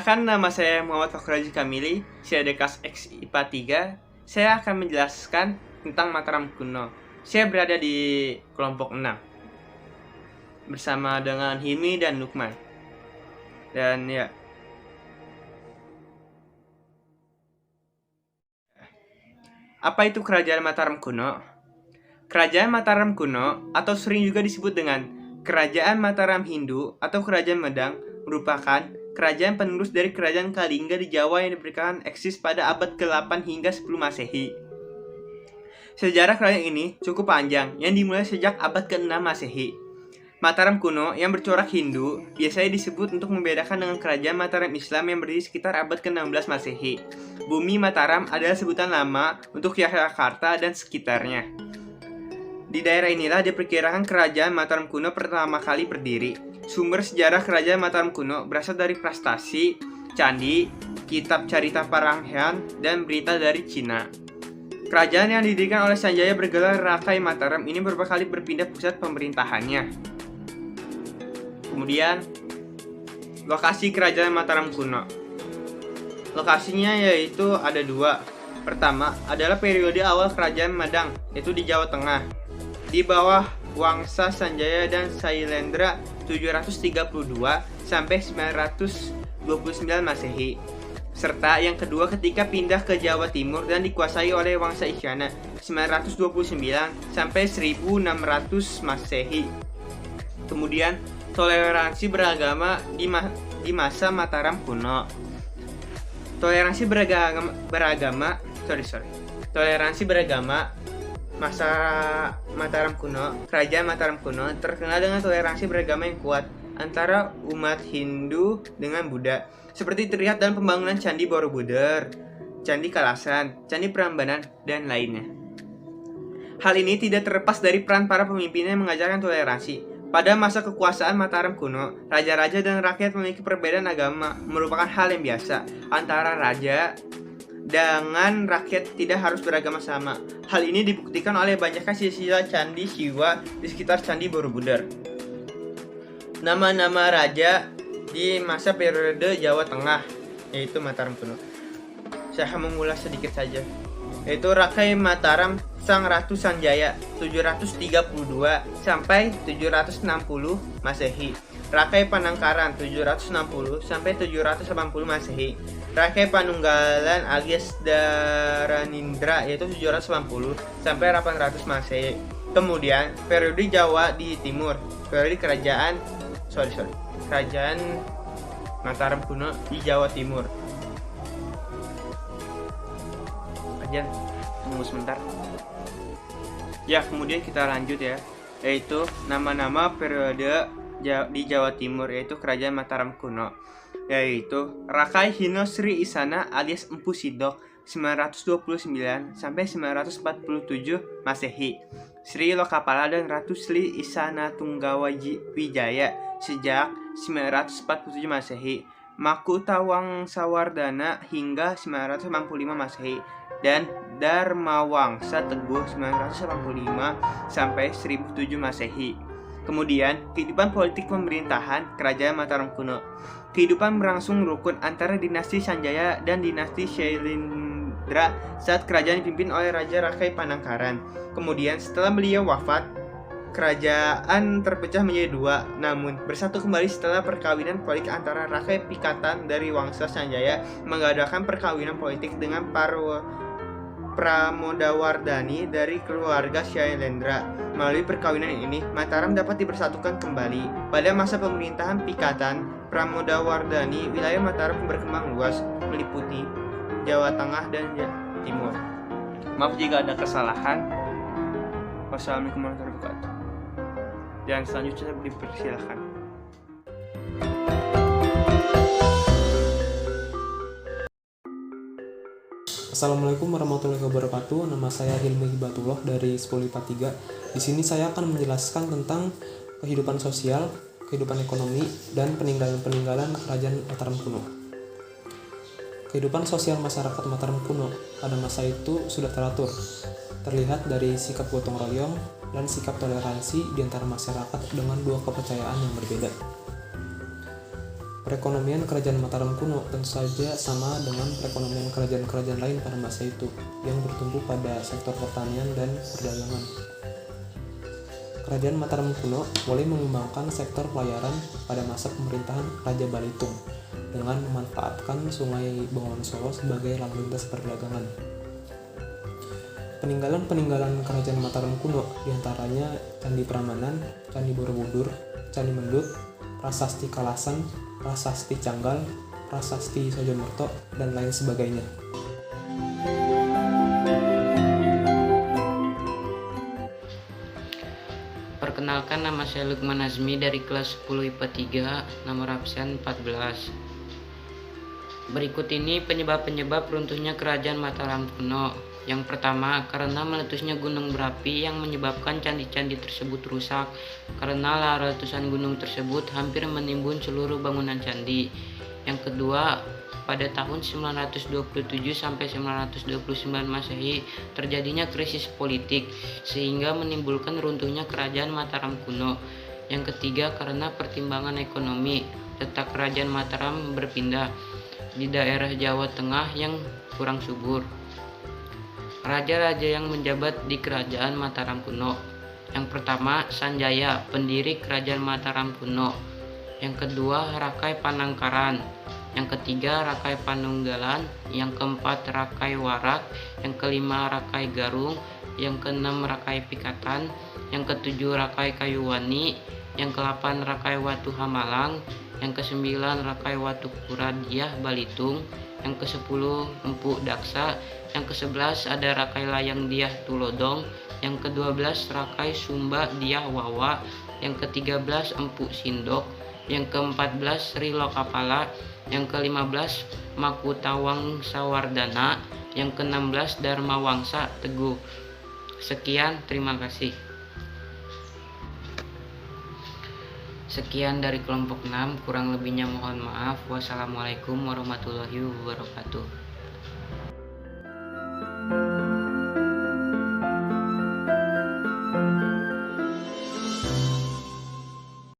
Perkenalkan, nama saya Muhammad Fakhraji Kamili, saya dari kelas X IPA 3. Saya akan menjelaskan tentang Mataram kuno. Saya berada di kelompok 6 bersama dengan Hilmi dan Lukman. Dan ya, apa itu Kerajaan Mataram kuno? Kerajaan Mataram kuno, atau sering juga disebut dengan Kerajaan Mataram Hindu atau Kerajaan Medang, merupakan kerajaan penerus dari Kerajaan Kalingga di Jawa yang diperkirakan eksis pada abad ke-8 hingga 10 Masehi. Sejarah kerajaan ini cukup panjang, yang dimulai sejak abad ke-6 Masehi. Mataram kuno yang bercorak Hindu biasanya disebut untuk membedakan dengan Kerajaan Mataram Islam yang berdiri sekitar abad ke-16 Masehi. Bumi Mataram adalah sebutan lama untuk Yogyakarta dan sekitarnya. Di daerah inilah diperkirakan Kerajaan Mataram kuno pertama kali berdiri. Sumber sejarah Kerajaan Mataram kuno berasal dari prastasi, candi, kitab carita Paranghean, dan berita dari Cina. Kerajaan yang didirikan oleh Sanjaya bergelar Rakai Mataram ini beberapa kali berpindah pusat pemerintahannya. Kemudian, lokasi Kerajaan Mataram kuno. Lokasinya yaitu ada dua. Pertama adalah periode awal Kerajaan Medang, yaitu di Jawa Tengah, di bawah Wangsa Sanjaya dan Sailendra 732 sampai 929 Masehi. Serta yang kedua ketika pindah ke Jawa Timur dan dikuasai oleh Wangsa Isyana 929 sampai 1600 Masehi. Kemudian toleransi beragama di masa Mataram kuno. Toleransi beragama masa Mataram kuno. Kerajaan Mataram kuno terkenal dengan toleransi beragama yang kuat antara umat Hindu dengan Buddha, seperti terlihat dalam pembangunan Candi Borobudur, Candi Kalasan, Candi Prambanan, dan lainnya. Hal ini tidak terlepas dari peran para pemimpinnya yang mengajarkan toleransi. Pada masa kekuasaan Mataram kuno, raja-raja dan rakyat memiliki perbedaan agama merupakan hal yang biasa. Antara raja dengan rakyat tidak harus beragama sama. Hal ini dibuktikan oleh banyaknya sisa-sisa candi Siwa di sekitar Candi Borobudur. Nama-nama raja di masa periode Jawa Tengah, yaitu Mataram kuno. Saya akan mengulas sedikit saja. Yaitu Rakai Mataram Sang Ratu Sanjaya 732 sampai 760 Masehi. Rakai Panangkaran 760 sampai 780 Masehi. Rakai Panunggalan alias Dharanindra yaitu 780 sampai 800 Masehi. Kemudian periode Jawa di Timur, periode Kerajaan Mataram kuno di Jawa Timur. Ajan, tunggu sebentar. Ya, kemudian kita lanjut ya, yaitu nama-nama periode di Jawa Timur, yaitu Kerajaan Mataram kuno, yaitu Rakai Hino Sri Isana alias Empu Sidok 929 sampai 947 Masehi. Sri Lokapala dan Ratu Sri Isana Tunggawijaya sejak 947 Masehi. Makutawang Sawardana hingga 985 Masehi. Dan Dharmawangsa Teguh 985 sampai 1007 Masehi. Kemudian, kehidupan politik pemerintahan Kerajaan Mataram kuno. Kehidupan berlangsung rukun antara dinasti Sanjaya dan dinasti Sailendra saat kerajaan dipimpin oleh Raja Rakai Panangkaran. Kemudian, setelah beliau wafat, kerajaan terpecah menjadi dua, namun bersatu kembali setelah perkawinan politik antara Rakai Pikatan dari Wangsa Sanjaya mengadakan perkawinan politik dengan Pramodawardhani dari keluarga Sailendra. Melalui perkawinan ini, Mataram dapat dipersatukan kembali. Pada masa pemerintahan Pikatan Pramodawardhani, wilayah Mataram berkembang luas, meliputi Jawa Tengah dan Timur. Maaf jika ada kesalahan. Wassalamualaikum warahmatullahi wabarakatuh. Dan selanjutnya dipersilakan. Assalamualaikum warahmatullahi wabarakatuh. Nama saya Hilmi Hibatullah dari Sekolah IPA 3. Di sini saya akan menjelaskan tentang kehidupan sosial, kehidupan ekonomi, dan peninggalan-peninggalan Kerajaan Mataram kuno. Kehidupan sosial masyarakat Mataram kuno pada masa itu sudah teratur, terlihat dari sikap gotong royong dan sikap toleransi di antara masyarakat dengan dua kepercayaan yang berbeda. Perekonomian kerajaan Mataram kuno tentu saja sama dengan perekonomian kerajaan-kerajaan lain pada masa itu, yang bertumbuh pada sektor pertanian dan perdagangan. Kerajaan Mataram kuno mulai mengembangkan sektor pelayaran pada masa pemerintahan Raja Balitung dengan memanfaatkan Sungai Bengawan Solo sebagai lalu lintas perdagangan. Peninggalan-peninggalan kerajaan Mataram kuno diantaranya Candi Prambanan, Candi Borobudur, Candi Mendut, Prasasti Kalasan, Prasasti Canggal, Prasasti Sojomerto, dan lain sebagainya. Perkenalkan, nama saya Lukman Azmi dari kelas 10 IPA 3, nomor absen 14. Berikut ini penyebab-penyebab runtuhnya kerajaan Mataram kuno. Yang pertama, karena meletusnya gunung berapi yang menyebabkan candi-candi tersebut rusak. Karena letusan gunung tersebut hampir menimbun seluruh bangunan candi. Yang kedua, pada tahun 927 sampai 929 Masehi terjadinya krisis politik sehingga menimbulkan runtuhnya kerajaan Mataram kuno. Yang ketiga, karena pertimbangan ekonomi, letak kerajaan Mataram berpindah di daerah Jawa Tengah yang kurang subur. Raja-raja yang menjabat di kerajaan Mataram kuno. Yang pertama, Sanjaya, pendiri kerajaan Mataram kuno. Yang kedua, Rakai Panangkaran. Yang ketiga, Rakai Panunggalan. Yang keempat, Rakai Warak. Yang kelima, Rakai Garung. Yang keenam, Rakai Pikatan. Yang ketujuh, Rakai Kayuwani. Yang ke-8, Rakai Watu Hamalang. Yang ke-9, Rakai Watu Kuradiah Balitung. Yang ke-10, Empu Daksa. Yang ke-11 ada Rakai Layang Diah Tulodong. Yang ke-12 Rakai Sumba Diah Wawa. Yang ke-13 Empu Sindok. Yang ke-14 Sri Lokapala. Yang ke-15 Makutawang Sawardana. Yang ke-16 Dharma Wangsa Teguh. Sekian, terima kasih. Sekian dari kelompok 6, kurang lebihnya mohon maaf. Wassalamualaikum warahmatullahi wabarakatuh.